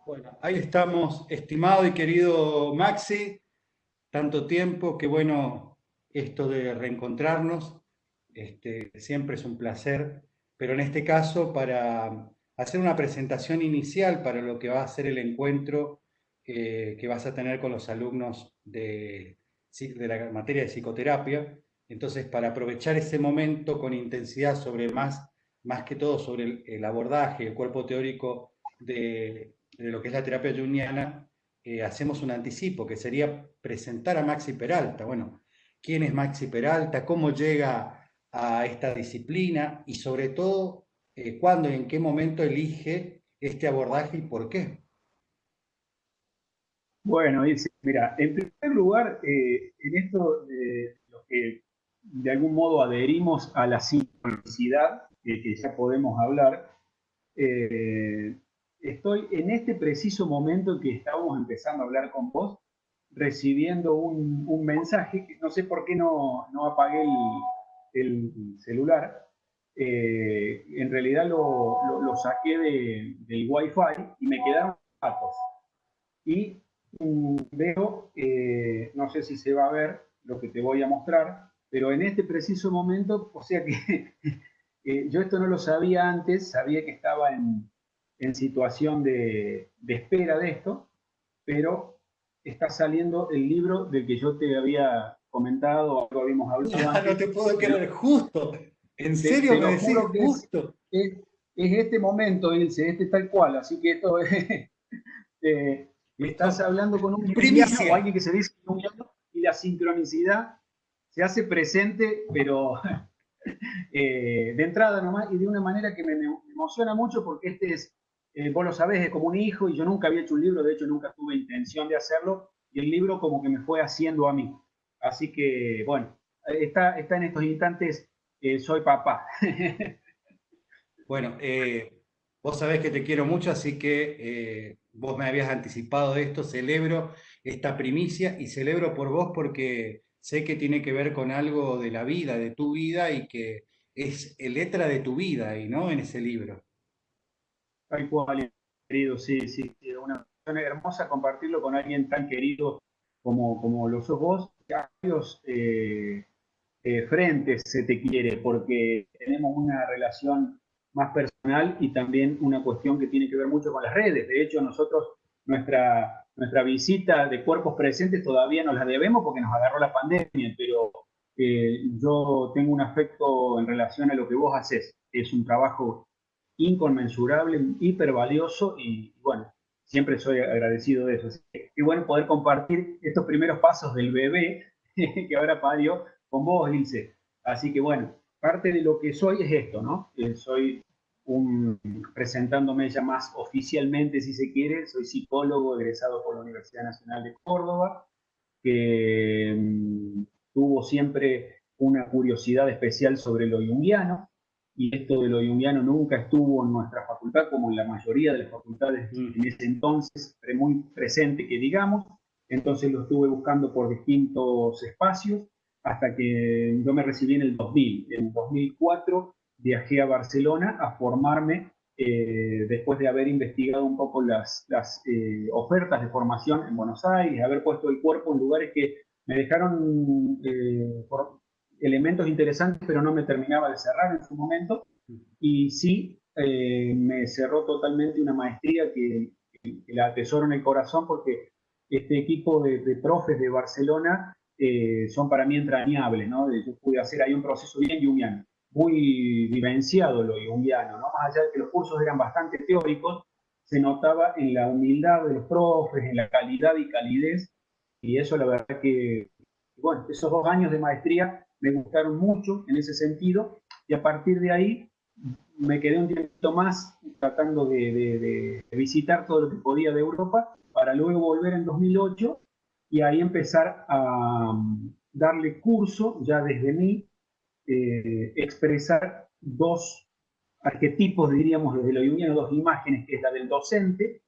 Bueno, ahí estamos, estimado y querido Maxi, tanto tiempo, qué bueno esto de reencontrarnos, siempre es un placer, pero en este caso para hacer una presentación inicial para lo que va a ser el encuentro que vas a tener con los alumnos de la materia de psicoterapia. Entonces, para aprovechar ese momento con intensidad sobre más que todo sobre el abordaje, el cuerpo teórico de lo que es la terapia junguiana, hacemos un anticipo que sería presentar a Maxi Peralta. Bueno, ¿quién es Maxi Peralta? ¿Cómo llega a esta disciplina? Y sobre todo, ¿cuándo y en qué momento elige este abordaje y por qué? Bueno, Ilse, mira, en primer lugar, en esto de los que de algún modo adherimos a la sincronicidad, que ya podemos hablar, eh, estoy en este preciso momento que estábamos empezando a hablar con vos, recibiendo un mensaje que no sé por qué no apagué el celular. En realidad lo saqué del Wi-Fi y me quedaron datos. Y veo, no sé si se va a ver lo que te voy a mostrar, pero en este preciso momento, o sea que yo esto no lo sabía antes, sabía que estaba en situación de espera de esto, pero está saliendo el libro del que yo te había comentado, algo habíamos hablado No antes, te puedo te lo, creer, justo. ¿En serio te me lo decís juro que justo? es este momento, Ilse, este tal cual, así que esto es, estás No, hablando con un junguiano o primicia. alguien que se dice junguiano y la sincronicidad se hace presente, pero de entrada nomás y de una manera que me emociona mucho porque este es, vos lo sabés, es como un hijo y yo nunca había hecho un libro, de hecho nunca tuve intención de hacerlo y el libro como que me fue haciendo a mí. Así que, bueno, está en estos instantes, soy papá. Bueno, vos sabés que te quiero mucho, así que vos me habías anticipado de esto, celebro esta primicia y celebro por vos porque sé que tiene que ver con algo de la vida, de tu vida y que es letra de tu vida y no en ese libro. Tal cual, querido, sí, sí, sí, una persona hermosa compartirlo con alguien tan querido como lo sos vos. Varios frentes se te quiere, porque tenemos una relación más personal y también una cuestión que tiene que ver mucho con las redes. De hecho, nosotros, nuestra visita de cuerpos presentes todavía nos la debemos porque nos agarró la pandemia, pero yo tengo un afecto en relación a lo que vos haces. Es un trabajo inconmensurable, hiper valioso y bueno, siempre soy agradecido de eso. Así que qué bueno poder compartir estos primeros pasos del bebé que ahora parió con vos, Ilse. Así que bueno, parte de lo que soy es esto, ¿no? Soy presentándome ya más oficialmente, si se quiere, soy psicólogo egresado por la Universidad Nacional de Córdoba, que tuvo siempre una curiosidad especial sobre lo junguiano, y esto de lo junguiano nunca estuvo en nuestra facultad, como en la mayoría de las facultades Mm. en ese entonces, muy presente que digamos, entonces lo estuve buscando por distintos espacios, hasta que yo me recibí en el 2000. En el 2004 viajé a Barcelona a formarme después de haber investigado un poco las ofertas de formación en Buenos Aires, haber puesto el cuerpo en lugares que me dejaron por elementos interesantes, pero no me terminaba de cerrar en su momento. Y sí, me cerró totalmente una maestría que la atesoro en el corazón porque este equipo de profes de Barcelona son para mí entrañables, ¿no? Yo pude hacer ahí un proceso bien junguiano, muy vivenciado lo junguiano, ¿no? Más allá de que los cursos eran bastante teóricos, se notaba en la humildad de los profes, en la calidad y calidez, y eso la verdad que, bueno, esos 2 años de maestría me gustaron mucho en ese sentido, y a partir de ahí me quedé un tiempo más tratando de visitar todo lo que podía de Europa para luego volver en 2008 y ahí empezar a darle curso ya desde mí, expresar dos arquetipos, diríamos desde lo junguiano, dos imágenes, que es la del docente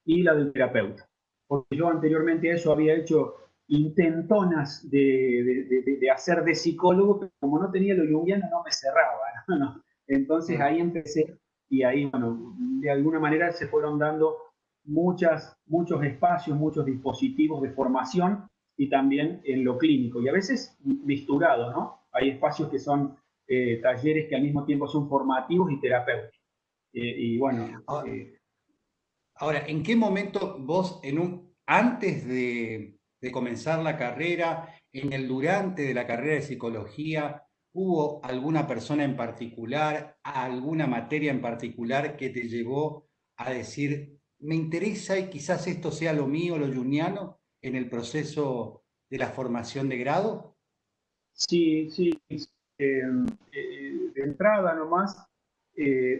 y la del terapeuta. Porque yo anteriormente a eso había hecho intentonas de hacer de psicólogo, pero como no tenía lo junguiano no me cerraba, ¿no? No. Entonces Ah, ahí empecé y ahí, bueno, de alguna manera se fueron dando muchos espacios, muchos dispositivos de formación y también en lo clínico. Y a veces misturado, ¿no? Hay espacios que son talleres que al mismo tiempo son formativos y terapéuticos. Y bueno, Ahora, ¿en qué momento vos, antes de comenzar la carrera, en el durante de la carrera de psicología, hubo alguna persona en particular, alguna materia en particular que te llevó a decir, me interesa y quizás esto sea lo mío, lo junguiano, en el proceso de la formación de grado? sí, sí. De entrada nomás, de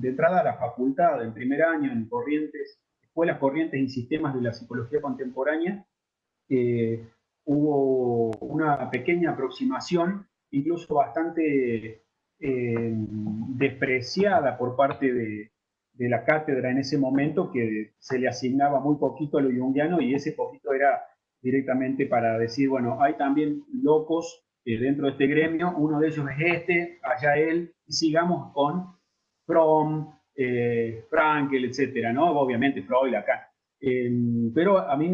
entrada a la facultad, en primer año, en Corrientes, Escuelas Corrientes y Sistemas de la Psicología Contemporánea, eh, hubo una pequeña aproximación, incluso bastante despreciada por parte de la cátedra en ese momento, que se le asignaba muy poquito a lo junguiano y ese poquito era directamente para decir, bueno, hay también locos dentro de este gremio, uno de ellos es este, allá él, y sigamos con Fromm, Frankel, etcétera, ¿no? Obviamente Freud, Lacan. Pero a mí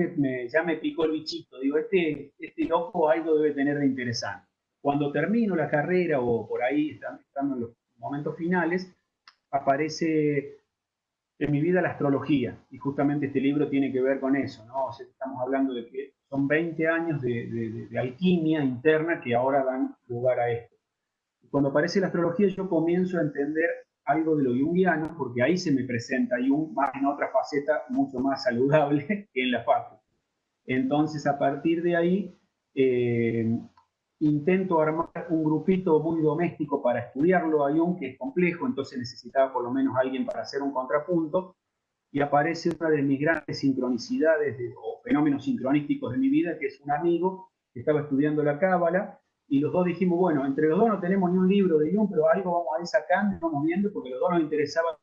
ya me picó el bichito, digo, este loco algo debe tener de interesante. Cuando termino la carrera o por ahí, estando en los momentos finales, aparece en mi vida la astrología, y justamente este libro tiene que ver con eso, ¿no? O sea, estamos hablando de que son 20 años de alquimia interna que ahora dan lugar a esto. Cuando aparece la astrología yo comienzo a entender algo de lo junguiano, porque ahí se me presenta Jung más en otra faceta mucho más saludable que en la facu. Entonces, a partir de ahí, eh, intento armar un grupito muy doméstico para estudiarlo a Jung, que es complejo, entonces necesitaba por lo menos alguien para hacer un contrapunto, y aparece una de mis grandes sincronicidades o fenómenos sincronísticos de mi vida, que es un amigo que estaba estudiando la cábala, y los dos dijimos, bueno, entre los dos no tenemos ni un libro de Jung, pero algo vamos a ir sacando, vamos viendo, porque los dos nos interesaba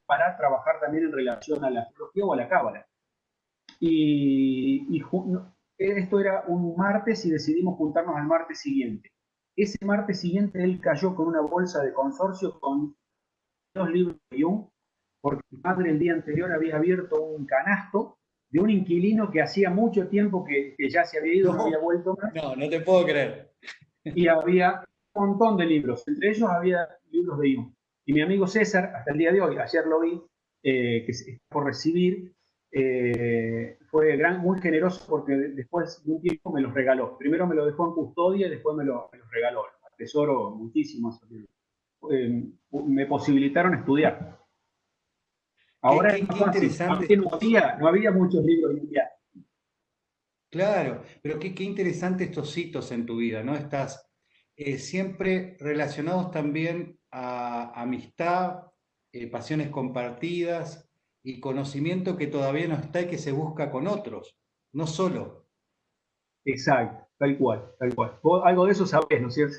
para trabajar también en relación a la astrología o a la cábala. Y esto era un martes y decidimos juntarnos al martes siguiente. Ese martes siguiente él cayó con una bolsa de consorcio con 2 libros de Jung, porque mi madre el día anterior había abierto un canasto de un inquilino que hacía mucho tiempo que ya se había ido, no había vuelto más, No, no te puedo creer. y había un montón de libros, entre ellos había libros de Jung. Y mi amigo César, hasta el día de hoy, ayer lo vi, que está por recibir, fue muy generoso porque después de un tiempo me los regaló. Primero me lo dejó en custodia y después me los regaló. Atesoro muchísimo esos libros. Me posibilitaron estudiar. Ahora Qué, es más qué fácil. interesante Antes estos, no había muchos libros de India. claro, pero qué interesante estos hitos en tu vida, ¿no? Estás siempre relacionados también a amistad, pasiones compartidas y conocimiento que todavía no está y que se busca con otros, no solo. Exacto, tal cual, tal cual. Vos algo de eso sabés, ¿no es cierto?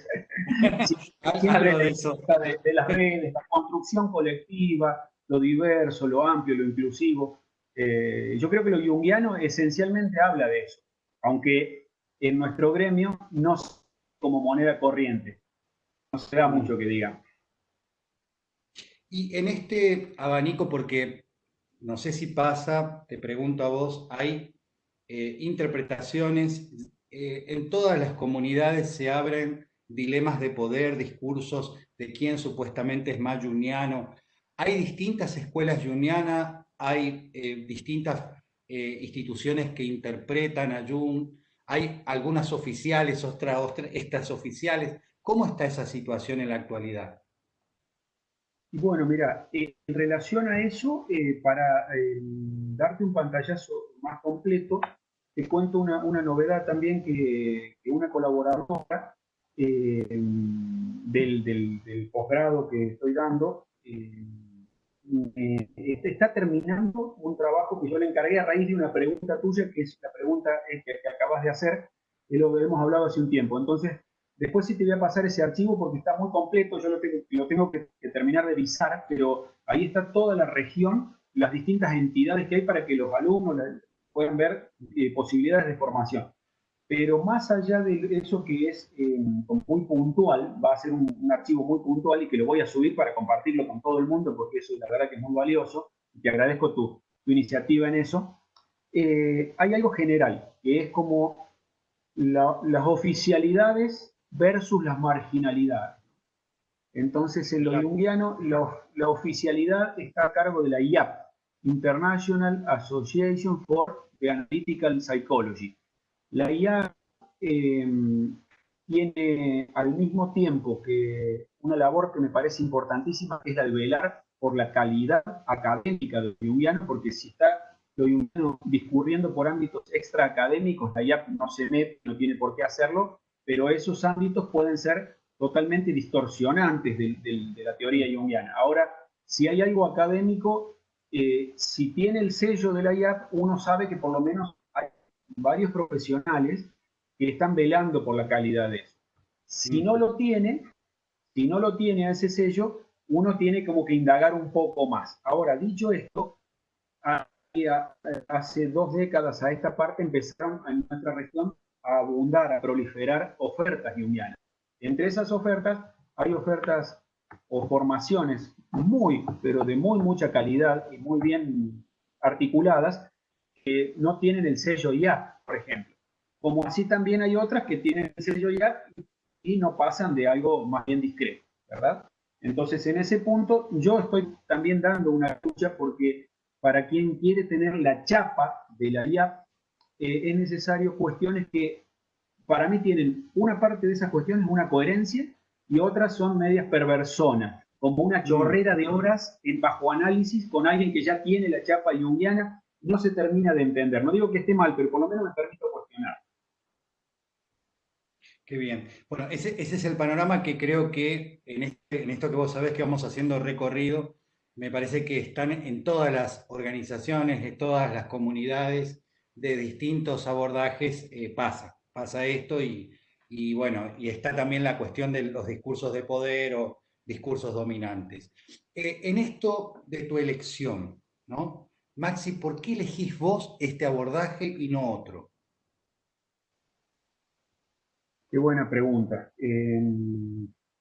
Siempre Algo de eso. de las redes, la construcción colectiva, lo diverso, lo amplio, lo inclusivo. Yo creo que lo junguiano esencialmente habla de eso, aunque en nuestro gremio no es como moneda corriente, no se da mucho que diga. Y en este abanico, porque no sé si pasa, te pregunto a vos, hay interpretaciones, en todas las comunidades se abren dilemas de poder, discursos de quién supuestamente es más junguiano. Hay distintas escuelas junguianas, hay distintas instituciones que interpretan a Jung, hay algunas oficiales, otras extraoficiales. ¿Cómo está esa situación en la actualidad? Bueno, mira, en relación a eso, para darte un pantallazo más completo, te cuento una novedad también que una colaboradora del posgrado que estoy dando está terminando un trabajo que yo le encargué a raíz de una pregunta tuya, que es la pregunta que acabas de hacer, y lo que hemos hablado hace un tiempo. Entonces, después sí te voy a pasar ese archivo porque está muy completo, yo lo tengo que terminar de visar, pero ahí está toda la región, las distintas entidades que hay para que los alumnos puedan ver posibilidades de formación. Pero más allá de eso que es muy puntual, va a ser un archivo muy puntual y que lo voy a subir para compartirlo con todo el mundo, porque eso la verdad que es muy valioso, y te agradezco tu tu iniciativa en eso. Hay algo general, que es como las oficialidades versus las marginalidades. Entonces, en lo junguiano, la oficialidad está a cargo de la IAP, International Association for the Analytical Psychology. La IAP tiene al mismo tiempo que una labor que me parece importantísima, que es la de velar por la calidad académica de lo junguiano, porque si está lo junguiano discurriendo por ámbitos extraacadémicos, la IAP no se mete, no tiene por qué hacerlo, pero esos ámbitos pueden ser totalmente distorsionantes de la teoría junguiana. Ahora, si hay algo académico, si tiene el sello de la IAP, uno sabe que por lo menos hay varios profesionales que están velando por la calidad de eso. Si no lo tiene, a ese sello, uno tiene como que indagar un poco más. Ahora, dicho esto, hace 2 décadas a esta parte empezaron en nuestra región a abundar, a proliferar ofertas junguianas. Entre esas ofertas hay ofertas o formaciones pero de mucha calidad y muy bien articuladas, que no tienen el sello IAP, por ejemplo. Como así también hay otras que tienen el sello IAP y no pasan de algo más bien discreto, ¿verdad? Entonces, en ese punto, yo estoy también dando una lucha porque para quien quiere tener la chapa de la IAP, es necesario cuestiones que para mí tienen una parte de esas cuestiones una coherencia y otras son medias perversonas, como una chorrera de horas en bajo análisis con alguien que ya tiene la chapa junguiana, no se termina de entender. No digo que esté mal, pero por lo menos me permito cuestionar. Qué bien. Bueno, ese es el panorama que creo que en esto que vos sabés que vamos haciendo recorrido, me parece que están en todas las organizaciones, en todas las comunidades de distintos abordajes, pasa esto y bueno, y está también la cuestión de los discursos de poder o discursos dominantes. En esto de tu elección, ¿no? Maxi, ¿por qué elegís vos este abordaje y no otro? Qué buena pregunta.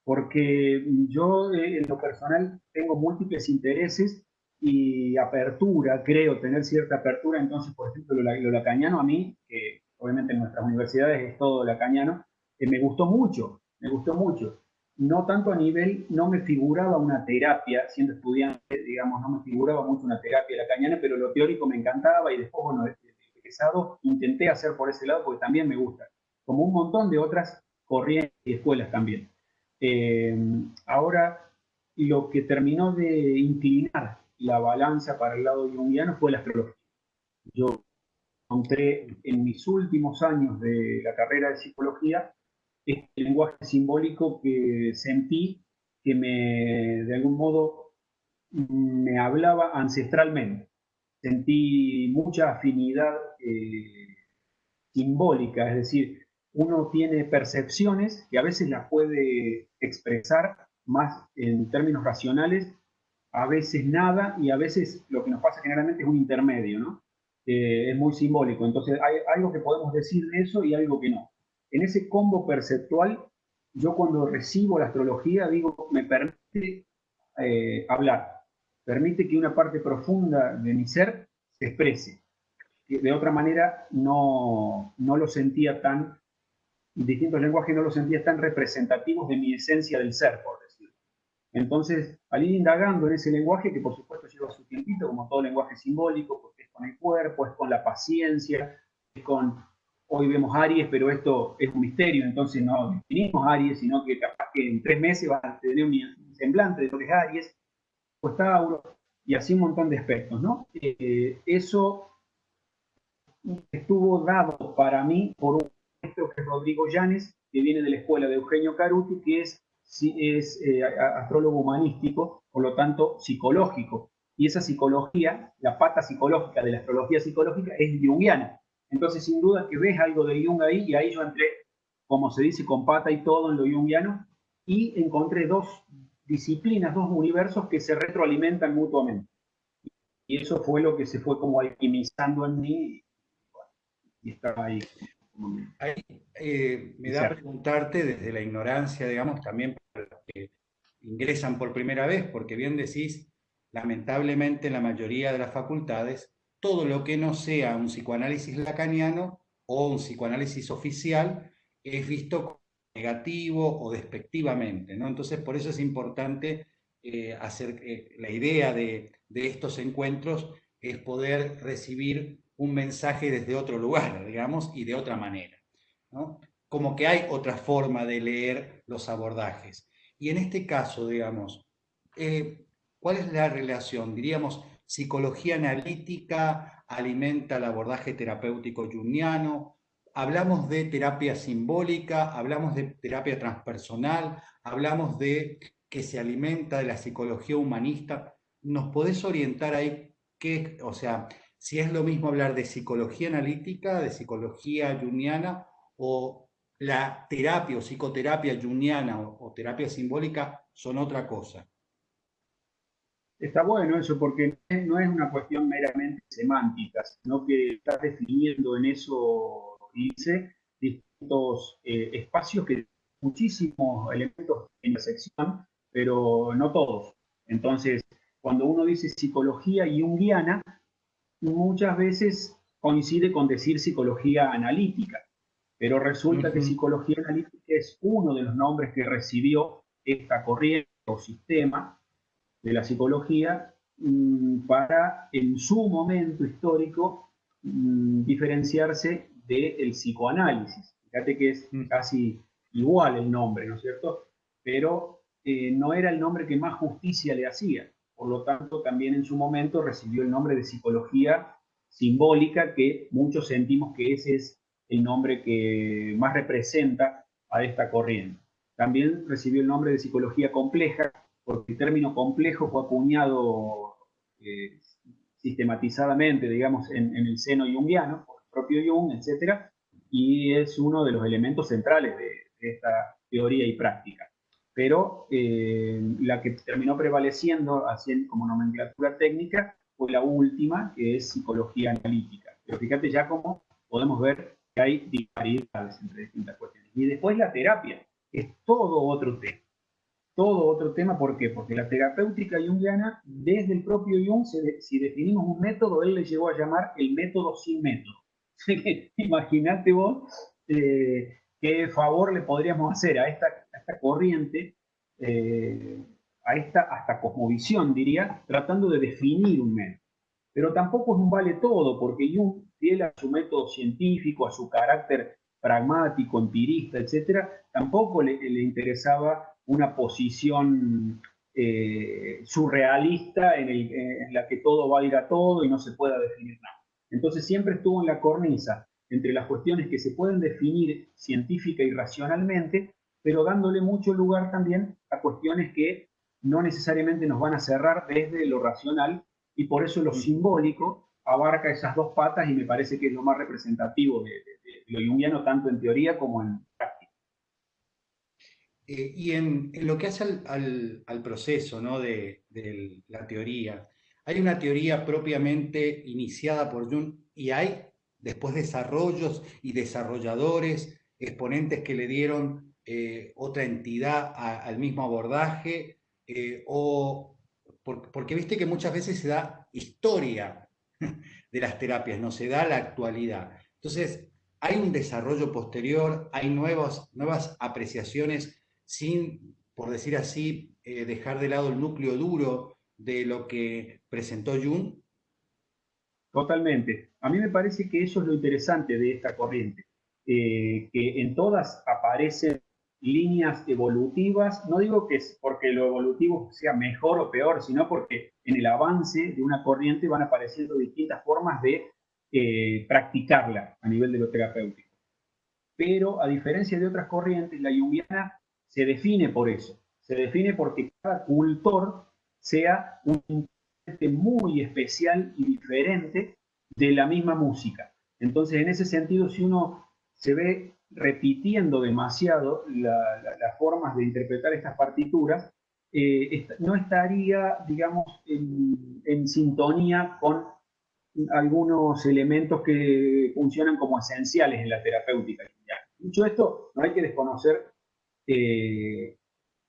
Porque yo en lo personal tengo múltiples intereses y apertura, creo tener cierta apertura. Entonces, por ejemplo, lo lacaniano a mí, que obviamente en nuestras universidades es todo lacaniano, me gustó mucho, me gustó mucho. No tanto a nivel, no me figuraba una terapia, siendo estudiante, digamos, no me figuraba mucho una terapia lacaniana, pero lo teórico me encantaba y después, bueno, egresado, intenté hacer por ese lado porque también me gusta, como un montón de otras corrientes y escuelas también. Ahora, lo que terminó de inclinar la balanza para el lado junguiano fue la astrología. Yo encontré en mis últimos años de la carrera de psicología este lenguaje simbólico que sentí que de algún modo me hablaba ancestralmente. Sentí mucha afinidad simbólica, es decir, uno tiene percepciones que a veces las puede expresar más en términos racionales, a veces nada, y a veces lo que nos pasa generalmente es un intermedio, ¿no? Es muy simbólico. Entonces hay algo que podemos decir de eso y algo que no. En ese combo perceptual, yo cuando recibo la astrología digo, me permite hablar, permite que una parte profunda de mi ser se exprese. De otra manera no lo sentía tan, distintos lenguajes no los sentía tan representativos de mi esencia del ser, por decirlo. Entonces, al ir indagando en ese lenguaje, que por supuesto lleva su tiempito, como todo lenguaje simbólico, porque es con el cuerpo, es con la paciencia, es con, hoy vemos Aries, pero esto es un misterio, entonces no definimos Aries, sino que capaz que en 3 meses vas a tener un semblante de lo que es Aries, pues Tauro, y así un montón de aspectos, ¿no? Eso estuvo dado para mí por un maestro que es Rodrigo Llanes, que viene de la escuela de Eugenio Caruti, que es astrólogo humanístico, por lo tanto psicológico. Y esa psicología, la pata psicológica de la astrología psicológica, es junguiana. Entonces, sin duda que ves algo de Jung ahí, y ahí yo entré, como se dice, con pata y todo en lo junguiano, y encontré 2 disciplinas, 2 universos que se retroalimentan mutuamente. Y eso fue lo que se fue como alquimizando en mí y estaba ahí. Ahí, me da a preguntarte desde la ignorancia, digamos, también para los que ingresan por primera vez, porque bien decís, lamentablemente en la mayoría de las facultades todo lo que no sea un psicoanálisis lacaniano o un psicoanálisis oficial es visto como negativo o despectivamente, ¿no? Entonces, por eso es importante hacer la idea de estos encuentros es poder recibir un mensaje desde otro lugar, digamos, y de otra manera, ¿no? Como que hay otra forma de leer los abordajes. Y en este caso, digamos, ¿cuál es la relación? Diríamos, psicología analítica alimenta el abordaje terapéutico junguiano, hablamos de terapia simbólica, hablamos de terapia transpersonal, hablamos de que se alimenta de la psicología humanista. ¿Nos podés orientar ahí qué, o sea, si es lo mismo hablar de psicología analítica, de psicología junguiana, o la terapia o psicoterapia junguiana o terapia simbólica son otra cosa? Está bueno eso porque no es una cuestión meramente semántica, sino que estás definiendo en eso, dice, distintos espacios que tienen muchísimos elementos de intersección, pero no todos. Entonces, cuando uno dice psicología junguiana, muchas veces coincide con decir psicología analítica, pero resulta que Ujú. psicología analítica es uno de los nombres que recibió esta corriente o sistema de la psicología para en su momento histórico diferenciarse del psicoanálisis. Fíjate que es Mm. casi igual el nombre, ¿no es cierto? Pero no era el nombre que más justicia le hacía. Por lo tanto, también en su momento recibió el nombre de psicología simbólica, que muchos sentimos que ese es el nombre que más representa a esta corriente. También recibió el nombre de psicología compleja, porque el término complejo fue acuñado eh, sistematizadamente, digamos, en el seno junguiano, por el propio Jung, etcétera, y es uno de los elementos centrales de esta teoría y práctica. Pero la que terminó prevaleciendo así como nomenclatura técnica fue la última, que es psicología analítica. Pero fíjate ya cómo podemos ver que hay disparidades entre distintas cuestiones. Y después la terapia, que es todo otro tema. ¿Por qué? Porque la terapéutica junguiana, desde el propio Jung, si definimos un método, él le llegó a llamar el método sin método. Imagínate vos qué favor le podríamos hacer a esta corriente, a esta hasta cosmovisión, diría, tratando de definir un método. Pero tampoco es un vale todo, porque Jung, fiel a su método científico, a su carácter pragmático, empirista, etcétera, tampoco le interesaba una posición surrealista en la que todo valga todo y no se pueda definir nada. Entonces siempre estuvo en la cornisa entre las cuestiones que se pueden definir científica y racionalmente, pero dándole mucho lugar también a cuestiones que no necesariamente nos van a cerrar desde lo racional, y por eso lo simbólico abarca esas dos patas y me parece que es lo más representativo de lo junguiano, tanto en teoría como en práctica. Y en lo que hace al proceso, ¿no? De la teoría, hay una teoría propiamente iniciada por Jung y hay después desarrollos y desarrolladores, exponentes que le dieron otra entidad al mismo abordaje, porque viste que muchas veces se da historia de las terapias, no se da la actualidad. Entonces, hay un desarrollo posterior, hay nuevas apreciaciones sin, por decir así, dejar de lado el núcleo duro de lo que presentó Jung. Totalmente. A mí me parece que eso es lo interesante de esta corriente, que en todas aparecen líneas evolutivas. No digo que es porque lo evolutivo sea mejor o peor, sino porque en el avance de una corriente van apareciendo distintas formas de practicarla a nivel de lo terapéutico. Pero a diferencia de otras corrientes, la junguiana se define por eso. Se define porque cada cultor sea un intérprete muy especial y diferente de la misma música. Entonces, en ese sentido, si uno se ve repitiendo demasiado las formas de interpretar estas partituras, no estaría, digamos, en sintonía con algunos elementos que funcionan como esenciales en la terapéutica. Dicho esto, no hay que desconocer eh,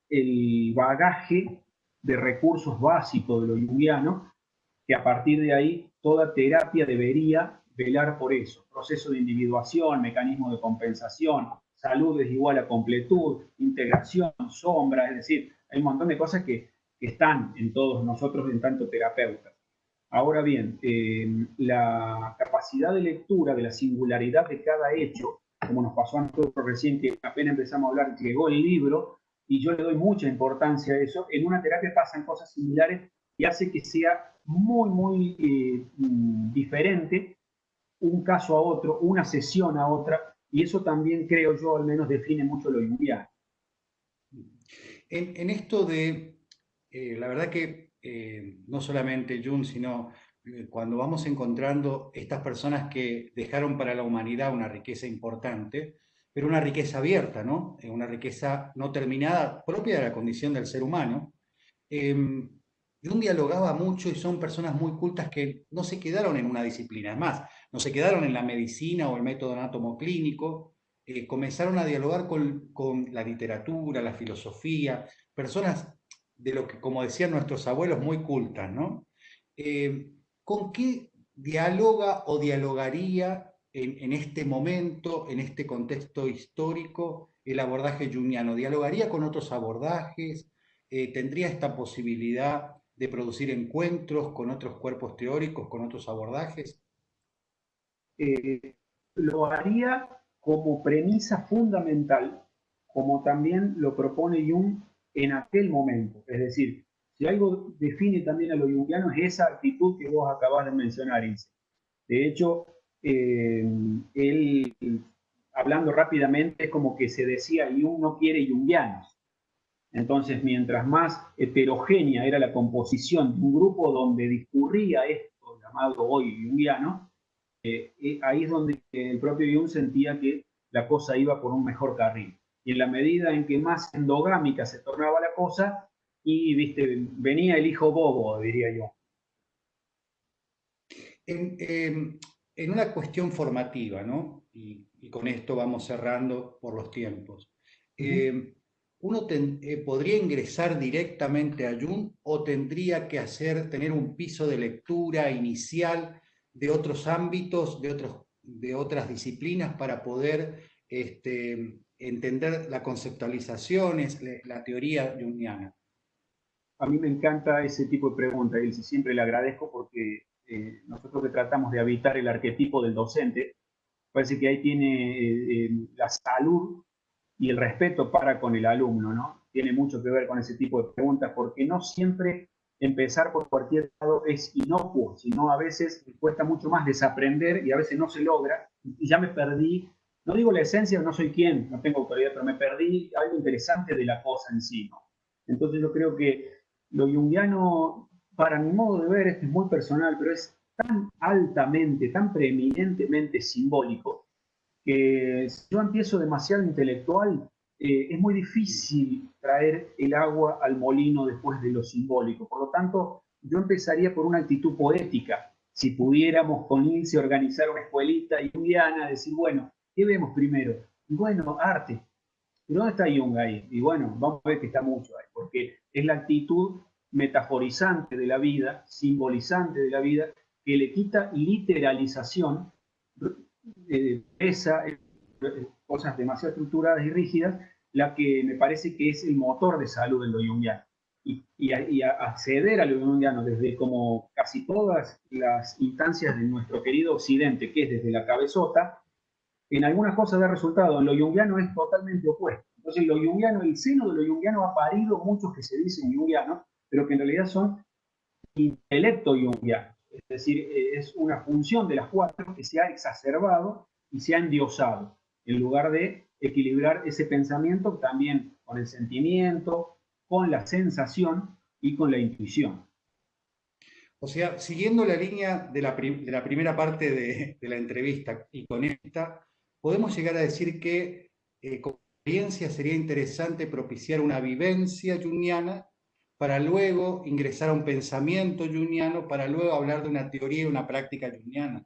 el bagaje de recursos básicos de lo junguiano, que a partir de ahí toda terapia debería velar por eso. Proceso de individuación, mecanismo de compensación, salud es igual a completud, integración, sombra, es decir, hay un montón de cosas que están en todos nosotros en tanto terapeutas. Ahora bien, la capacidad de lectura de la singularidad de cada hecho, como nos pasó a nosotros recién, que apenas empezamos a hablar, llegó el libro, y yo le doy mucha importancia a eso, en una terapia pasan cosas similares y hace que sea muy diferente un caso a otro, una sesión a otra, y eso también creo yo al menos define mucho lo junguiano. En esto de, la verdad que no solamente Jung, sino cuando vamos encontrando estas personas que dejaron para la humanidad una riqueza importante, pero una riqueza abierta, ¿no? Una riqueza no terminada, propia de la condición del ser humano. Jung dialogaba mucho y son personas muy cultas que no se quedaron en una disciplina, es más, no se quedaron en la medicina o el método anátomo clínico, comenzaron a dialogar con la literatura, la filosofía, personas de lo que, como decían nuestros abuelos, muy cultas, ¿no? ¿Con qué dialoga o dialogaría en este momento, en este contexto histórico, el abordaje junguiano? ¿Dialogaría con otros abordajes? ¿Tendría esta posibilidad de producir encuentros con otros cuerpos teóricos, con otros abordajes? Lo haría como premisa fundamental, como también lo propone Jung en aquel momento. Es decir, si algo define también a lo junguiano es esa actitud que vos acabás de mencionar, Ilse. De hecho, él, hablando rápidamente, es como que se decía, Jung no quiere junguianos. Entonces, mientras más heterogénea era la composición de un grupo donde discurría esto llamado hoy junguiano, ahí es donde el propio Jung sentía que la cosa iba por un mejor carril. Y en la medida en que más endogámica se tornaba la cosa, y viste, venía el hijo bobo, diría yo. En una cuestión formativa, ¿no? Y con esto vamos cerrando por los tiempos. ¿Uno podría ingresar directamente a Jung o tendría que tener un piso de lectura inicial de otros ámbitos, de otras disciplinas para poder entender las conceptualizaciones, la teoría junguiana? A mí me encanta ese tipo de pregunta, y siempre le agradezco porque nosotros que tratamos de habitar el arquetipo del docente, parece que ahí tiene la salud y el respeto para con el alumno, ¿no? Tiene mucho que ver con ese tipo de preguntas, porque no siempre empezar por cualquier lado es inocuo, sino a veces cuesta mucho más desaprender y a veces no se logra, y ya me perdí, no digo la esencia, no soy quien, no tengo autoridad, pero me perdí algo interesante de la cosa en sí, ¿no? Entonces yo creo que lo junguiano, para mi modo de ver, es muy personal, pero es tan altamente, tan preeminentemente simbólico, que si yo empiezo demasiado intelectual, es muy difícil traer el agua al molino después de lo simbólico. Por lo tanto, yo empezaría por una actitud poética. Si pudiéramos con Ilse organizar una escuelita junguiana, decir, bueno, ¿qué vemos primero? Bueno, arte. ¿Y dónde está Jung ahí? Y bueno, vamos a ver que está mucho ahí, porque es la actitud metaforizante de la vida, simbolizante de la vida, que le quita literalización, esa, cosas demasiado estructuradas y rígidas, la que me parece que es el motor de salud en lo junguiano. Y acceder a lo junguiano desde como casi todas las instancias de nuestro querido occidente, que es desde la cabezota, en algunas cosas da resultado, en lo junguiano es totalmente opuesto. Entonces, lo junguiano, el seno de lo junguiano ha parido muchos que se dicen junguianos, pero que en realidad son intelecto junguianos. Es decir, es una función de las cuatro que se ha exacerbado y se ha endiosado, en lugar de equilibrar ese pensamiento también con el sentimiento, con la sensación y con la intuición. O sea, siguiendo la línea de la primera parte de la entrevista y con esta, podemos llegar a decir que como experiencia sería interesante propiciar una vivencia junguiana para luego ingresar a un pensamiento junguiano, para luego hablar de una teoría y una práctica junguiana.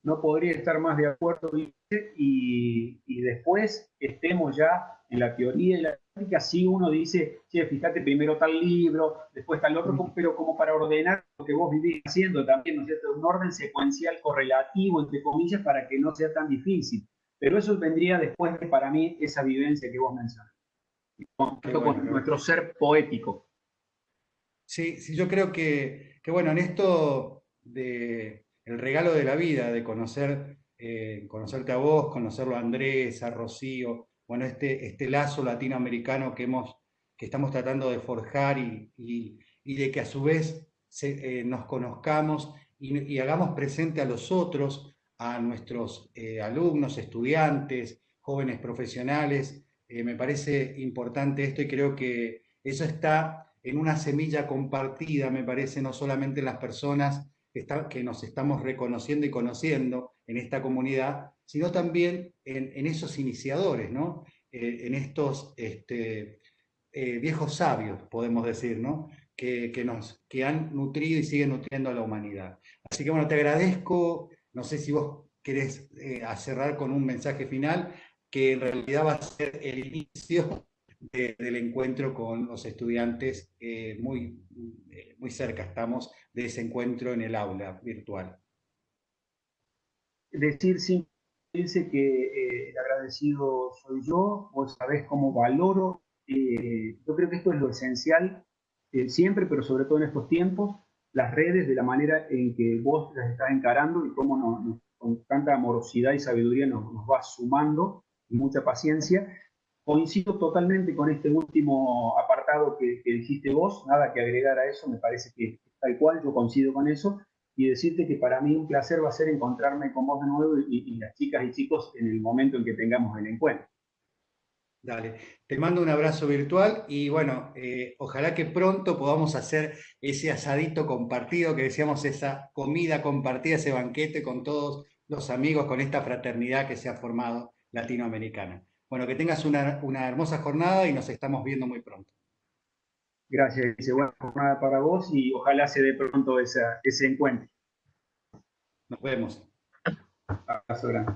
No podría estar más de acuerdo, y después estemos ya en la teoría y la práctica, si uno dice, che, fíjate primero tal libro, después tal otro, pero como para ordenar que vos vivís haciendo también, ¿no es cierto? Un orden secuencial correlativo, entre comillas, para que no sea tan difícil. Pero eso vendría después de, para mí, esa vivencia que vos mencionas. Qué Con bueno. nuestro ser poético. Sí, sí, yo creo que bueno, en esto de el regalo de la vida, de conocer, conocerte a vos, conocerlo a Andrés, a Rocío, bueno, este lazo latinoamericano que estamos tratando de forjar y de que a su vez nos conozcamos y hagamos presente a los otros, a nuestros alumnos, estudiantes, jóvenes profesionales. Me parece importante esto y creo que eso está en una semilla compartida, me parece, no solamente en las personas que nos estamos reconociendo y conociendo en esta comunidad, sino también en esos iniciadores, ¿no? En estos viejos sabios, podemos decir, ¿no? Que han nutrido y siguen nutriendo a la humanidad. Así que bueno, te agradezco, no sé si vos querés cerrar con un mensaje final, que en realidad va a ser el inicio del encuentro con los estudiantes, muy cerca estamos de ese encuentro en el aula virtual. Decir simplemente que el agradecido soy yo, vos sabés cómo valoro. Yo creo que esto es lo esencial siempre, pero sobre todo en estos tiempos, las redes, de la manera en que vos las estás encarando y cómo con tanta amorosidad y sabiduría nos vas sumando y mucha paciencia. Coincido totalmente con este último apartado que dijiste vos, nada que agregar a eso, me parece que tal cual, yo coincido con eso, y decirte que para mí un placer va a ser encontrarme con vos de nuevo y las chicas y chicos en el momento en que tengamos el encuentro. Dale, te mando un abrazo virtual y bueno, ojalá que pronto podamos hacer ese asadito compartido que decíamos, esa comida compartida, ese banquete con todos los amigos, con esta fraternidad que se ha formado latinoamericana. Bueno, que tengas una hermosa jornada y nos estamos viendo muy pronto. Gracias, dice, buena jornada para vos y ojalá se dé pronto ese encuentro. Nos vemos. Abrazo grande.